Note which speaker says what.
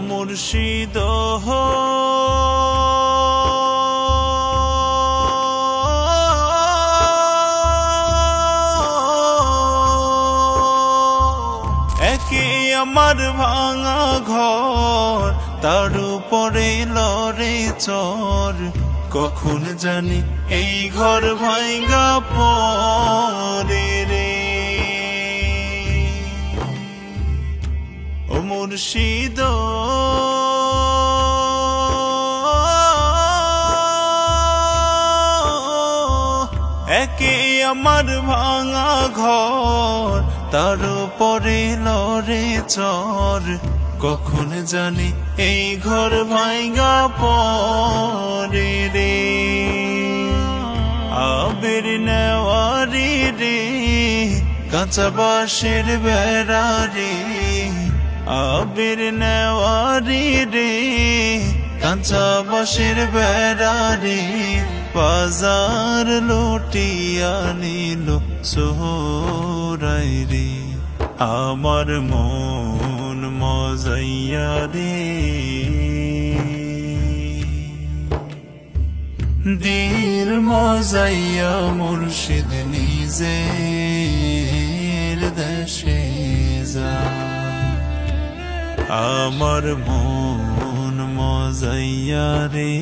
Speaker 1: মুর্শিদ একে আমার ভাঙা ঘর, তার উপরে লড়ে চর। কখন জানি এই ঘর ভাঙা পড়ে রে। ও মুর্শিদ একে আমার ভাঙা ঘর, তার উপরে লড়ে চর। কখন জানি এই ঘর ভাঙা পড়ে রে। আবির নেওয়ারি রে, কাঁচা বাঁশের বেড়া রে। আবির নেওয়ারি রে, কাঁচা বাঁশের বেড়া রে। বাজার লুটিয়া নিল সোহরাই রে। আমার মন মজাইয়া রে, দিল মজাইয়া মুর্শিদ নিজের দেশে যা। আমার মন মজাইয়া রে।